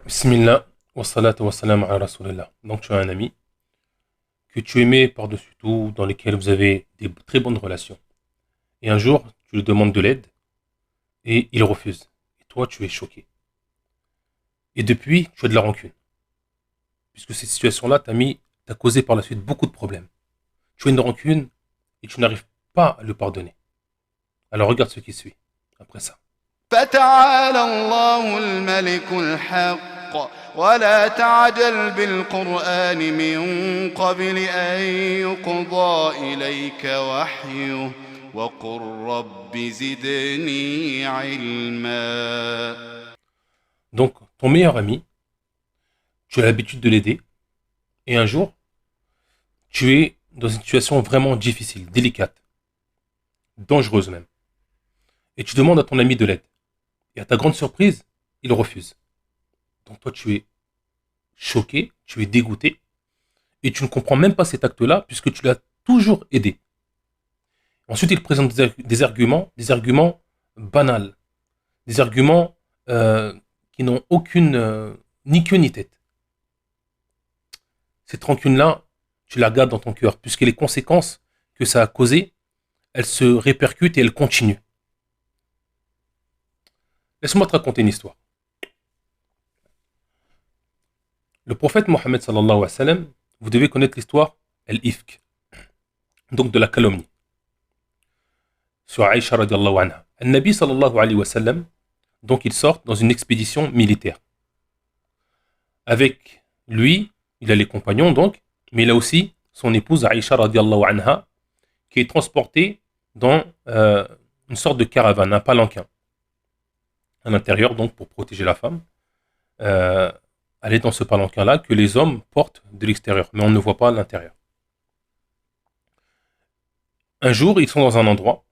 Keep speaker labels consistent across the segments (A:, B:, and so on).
A: Bismillah, wa salatu wa salam ala rasulillah. Donc tu as un ami que tu aimais par-dessus tout, dans lequel vous avez des très bonnes relations. Et un jour, tu lui demandes de l'aide et il refuse. Et toi, tu es choqué. Et depuis, tu as de la rancune. Puisque cette situation-là t'a causé par la suite beaucoup de problèmes. Tu as une rancune et tu n'arrives pas à le pardonner. Alors regarde ce qui suit, après ça.
B: فتعالى الله الملك الحق ولا تعجل بالقرآن من قبل أن يقضى إليك وحيه وقل رب زدني علما.
A: Donc, ton meilleur ami, tu as l'habitude de l'aider, et un jour, tu es dans une situation vraiment difficile, délicate, dangereuse même. Et tu demandes à ton ami de l'aide. Et à ta grande surprise, il refuse. Donc toi, tu es choqué, tu es dégoûté, et tu ne comprends même pas cet acte-là, puisque tu l'as toujours aidé. Ensuite, il présente des arguments banals, des arguments qui n'ont aucune ni queue ni tête. Cette rancune-là, tu la gardes dans ton cœur, puisque les conséquences que ça a causées, elles se répercutent et elles continuent. Laisse-moi te raconter une histoire. Le prophète Mohammed sallallahu alayhi wa sallam, vous devez connaître l'histoire al-ifk, donc de la calomnie, sur Aïcha radiallahu anha. Al-Nabi sallallahu alayhi wa sallam, donc il sort dans une expédition militaire. Avec lui, il a les compagnons donc, mais il a aussi son épouse Aïcha radiallahu anha, qui est transportée dans une sorte de caravane, un palanquin, à l'intérieur donc pour protéger la femme. Elle est dans ce palanquin-là que les hommes portent de l'extérieur, mais on ne voit pas l'intérieur. Un jour, ils sont dans un endroit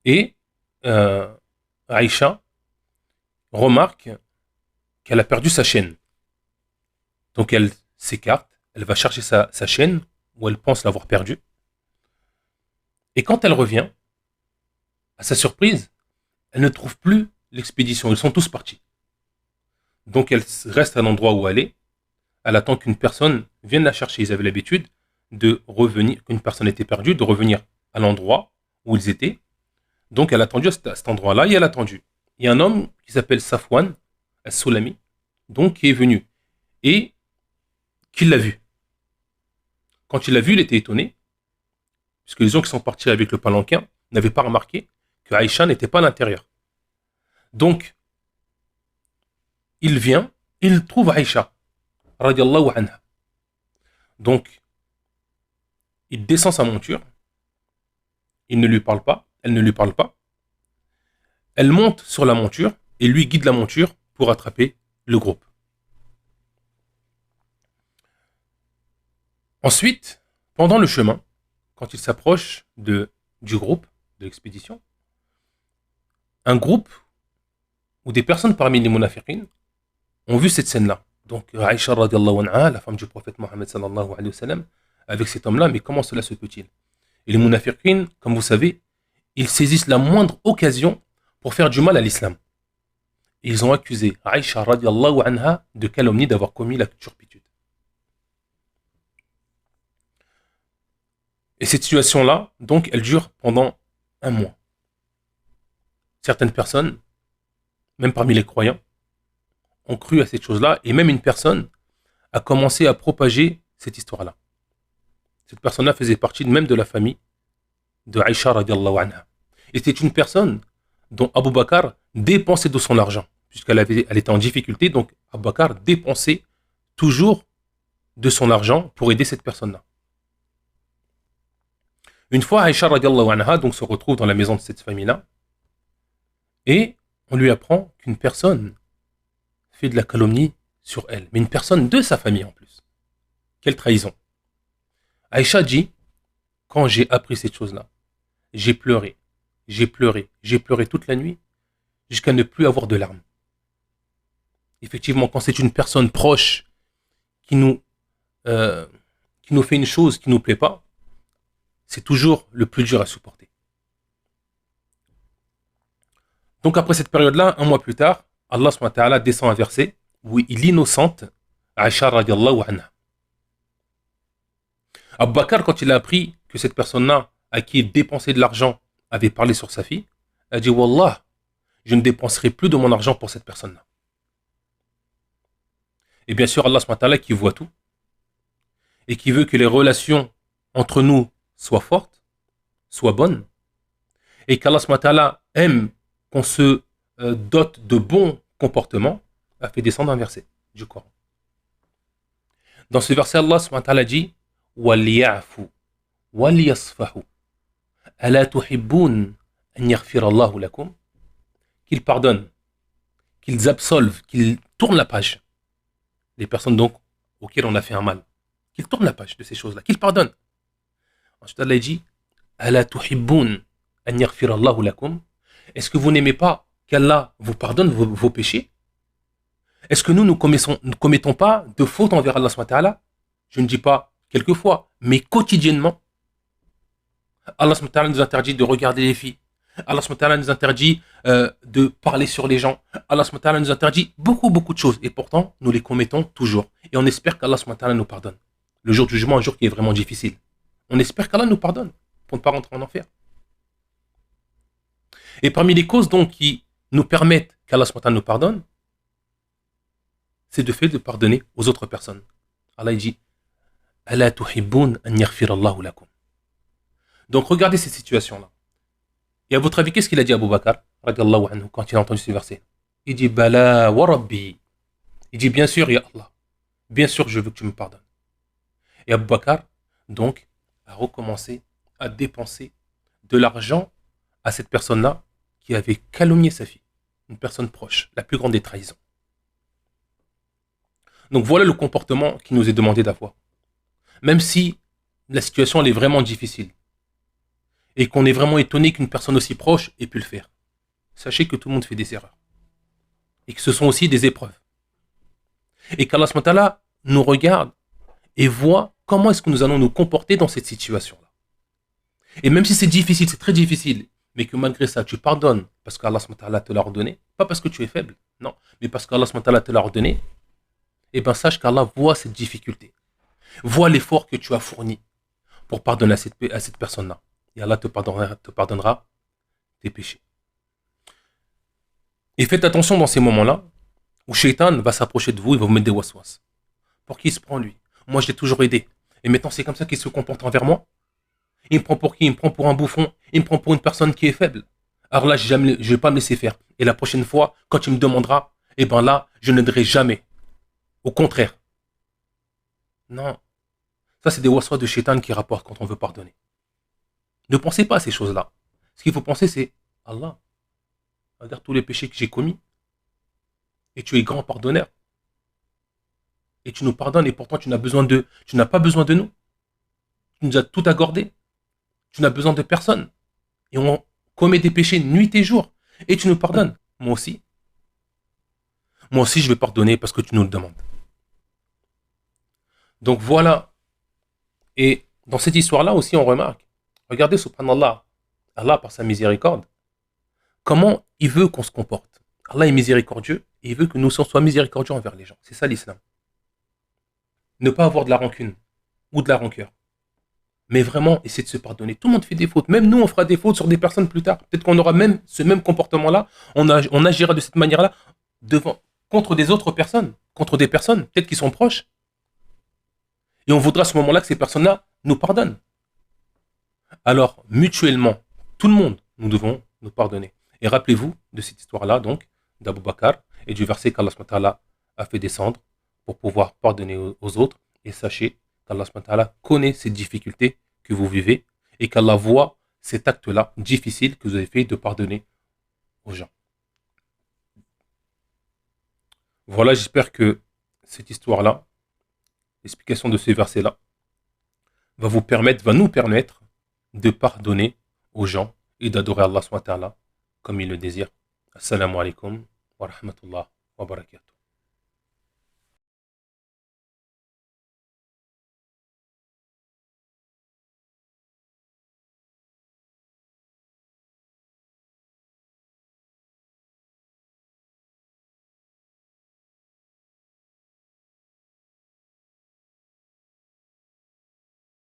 A: et Aïcha remarque qu'elle a perdu sa chaîne. Donc elle s'écarte, elle va chercher sa chaîne où elle pense l'avoir perdue. Et quand elle revient, à sa surprise, elle ne trouve plus l'expédition, ils sont tous partis. Donc elle reste à l'endroit où elle est, elle attend qu'une personne vienne la chercher. Ils avaient l'habitude de revenir, qu'une personne était perdue, de revenir à l'endroit où ils étaient. Donc elle a attendu à cet endroit-là et elle a attendu. Il y a un homme qui s'appelle Safwan al-Sulami, donc qui est venu et qui l'a vu. Quand il l'a vu, il était étonné, puisque les gens qui sont partis avec le palanquin n'avaient pas remarqué que Aïcha n'était pas à l'intérieur. Donc, il vient, il trouve Aïcha, radiallahu anha. Donc, il descend sa monture, il ne lui parle pas, elle ne lui parle pas. Elle monte sur la monture et lui guide la monture pour attraper le groupe. Ensuite, pendant le chemin, quand il s'approche du groupe, de l'expédition, un groupe ou des personnes parmi les munafiqines ont vu cette scène-là. Donc, Aïcha radiallahu anha, la femme du prophète Mohammed sallallahu alayhi wa sallam, avec cet homme-là, mais comment cela se peut-il? Et les munafiqines, comme vous savez, ils saisissent la moindre occasion pour faire du mal à l'islam. Et ils ont accusé Aïcha radiallahu anha de calomnie, d'avoir commis la turpitude. Et cette situation-là, donc, elle dure pendant un mois. Certaines personnes, même parmi les croyants, ont cru à cette chose-là, et même une personne a commencé à propager cette histoire-là. Cette personne-là faisait partie même de la famille de Aïcha radiallahu anha. Et c'était une personne dont Abu Bakr dépensait de son argent, puisqu'elle elle était en difficulté, donc Abu Bakr dépensait toujours de son argent pour aider cette personne-là. Une fois, Aïcha radiallahu anha donc, se retrouve dans la maison de cette famille-là, et on lui apprend qu'une personne fait de la calomnie sur elle, mais une personne de sa famille en plus. Quelle trahison. Aïcha dit, quand j'ai appris cette chose-là, j'ai pleuré, j'ai pleuré, j'ai pleuré toute la nuit, jusqu'à ne plus avoir de larmes. Effectivement, quand c'est une personne proche qui nous fait une chose qui ne nous plaît pas, c'est toujours le plus dur à supporter. Donc après cette période-là, un mois plus tard, Allah subhanahu wa ta'ala descend un verset où il innocente Aïcha radiallahu anha. Abu Bakr, quand il a appris que cette personne-là, à qui il dépensait de l'argent, avait parlé sur sa fille, a dit Wallah, je ne dépenserai plus de mon argent pour cette personne-là. Et bien sûr, Allah subhanahu wa ta'ala qui voit tout et qui veut que les relations entre nous soient fortes, soient bonnes, et qu'Allah subhanahu wa ta'ala aime qu'on se dote de bons comportements, a fait descendre un verset du Coran. Dans ce verset, Allah subhanahu wa ta'ala dit وَلْيَعْفُوا وَلْيَصْفَحُوا أَلَا تُحِبُّونَ أَنْ يَغْفِرَ اللَّهُ لَكُمْ, qu'ils pardonnent, qu'ils absolvent, qu'ils tournent la page. Les personnes donc auxquelles on a fait un mal, qu'ils tournent la page de ces choses-là, qu'ils pardonnent. Ensuite, Allah dit أَلَا تُحِبُّونَ أَنْ يَغْفِرَ اللَّهُ لَكُمْ. Est-ce que vous n'aimez pas qu'Allah vous pardonne vos péchés? Est-ce que nous ne commettons pas de fautes envers Allah subhanahu wa ta'ala? Je ne dis pas quelquefois, mais quotidiennement. Allah subhanahu wa ta'ala nous interdit de regarder les filles. Allah subhanahu wa ta'ala nous interdit de parler sur les gens. Allah subhanahu wa ta'ala nous interdit beaucoup de choses. Et pourtant, nous les commettons toujours. Et on espère qu'Allah subhanahu wa ta'ala nous pardonne. Le jour du jugement, un jour qui est vraiment difficile. On espère qu'Allah nous pardonne pour ne pas rentrer en enfer. Et parmi les causes donc qui nous permettent qu'Allah subhanahu wa ta'ala nous pardonne, c'est le fait de pardonner aux autres personnes. Allah dit Ala tuhibbun an yaghfira Allahu lakum. Donc regardez ces situations-là. Et à votre avis, qu'est-ce qu'il a dit à Abu Bakr radiallahu anhu quand il a entendu ce verset? Il dit Bala wa Rabbi. Il dit bien sûr, ya Allah. Bien sûr, je veux que tu me pardonnes. Et Abu Bakr, donc, a recommencé à dépenser de l'argent à cette personne-là qui avait calomnié sa fille. Une personne proche, la plus grande des trahisons. Donc voilà le comportement qui nous est demandé d'avoir. Même si la situation elle est vraiment difficile et qu'on est vraiment étonné qu'une personne aussi proche ait pu le faire. Sachez que tout le monde fait des erreurs et que ce sont aussi des épreuves. Et qu'Allah subhanahu wa ta'ala nous regarde et voit comment est-ce que nous allons nous comporter dans cette situation-là. Et même si c'est difficile, c'est très difficile, mais que malgré ça, tu pardonnes parce qu'Allah subhanahu wa ta'ala te l'a ordonné, pas parce que tu es faible, non, mais parce qu'Allah subhanahu wa ta'ala te l'a ordonné, et bien sache qu'Allah voit cette difficulté, voit l'effort que tu as fourni pour pardonner à cette personne-là. Et Allah te pardonnera tes péchés. Et faites attention dans ces moments-là où Shaitan va s'approcher de vous, il va vous mettre des waswas. Pour qui il se prend lui? Moi je l'ai toujours aidé. Et maintenant c'est comme ça qu'il se comporte envers moi. Il me prend pour qui? Il me prend pour un bouffon. Il me prend pour une personne qui est faible. Alors là je ne vais pas me laisser faire. Et la prochaine fois, quand il me demandera, eh bien là, je n'aiderai jamais. Au contraire. Non. Ça, c'est des waswas de Shaitan qui rapportent quand on veut pardonner. Ne pensez pas à ces choses-là. Ce qu'il faut penser, c'est Allah, regarde tous les péchés que j'ai commis. Et tu es grand pardonneur. Et tu nous pardonnes et pourtant tu n'as pas besoin de nous. Tu nous as tout accordé. Tu n'as besoin de personne. Et on commet des péchés nuit et jour. Et tu nous pardonnes. Moi aussi. Moi aussi, je vais pardonner parce que tu nous le demandes. Donc voilà. Et dans cette histoire-là aussi, on remarque, regardez, subhanallah, Allah, par sa miséricorde, comment il veut qu'on se comporte. Allah est miséricordieux et il veut que nous soyons miséricordieux envers les gens. C'est ça l'islam. Ne pas avoir de la rancune ou de la rancœur. Mais vraiment, essayer de se pardonner. Tout le monde fait des fautes. Même nous, on fera des fautes sur des personnes plus tard. Peut-être qu'on aura même ce même comportement-là. On agira de cette manière-là contre des autres personnes, contre des personnes peut-être qui sont proches. Et on voudra à ce moment-là que ces personnes-là nous pardonnent. Alors, mutuellement, tout le monde, nous devons nous pardonner. Et rappelez-vous de cette histoire-là, donc, d'Abu Bakr et du verset qu'Allah subhanahu wa ta'ala a fait descendre pour pouvoir pardonner aux autres. Et sachez qu'Allah subhanahu wa ta'ala connaît ces difficultés que vous vivez et qu'Allah voit cet acte-là difficile que vous avez fait de pardonner aux gens. Voilà, j'espère que cette histoire-là, l'explication de ces versets-là, va nous permettre de pardonner aux gens et d'adorer Allah subhanahu wa ta'ala comme il le désire. Assalamu alaikum wa rahmatullah wa barakatuh.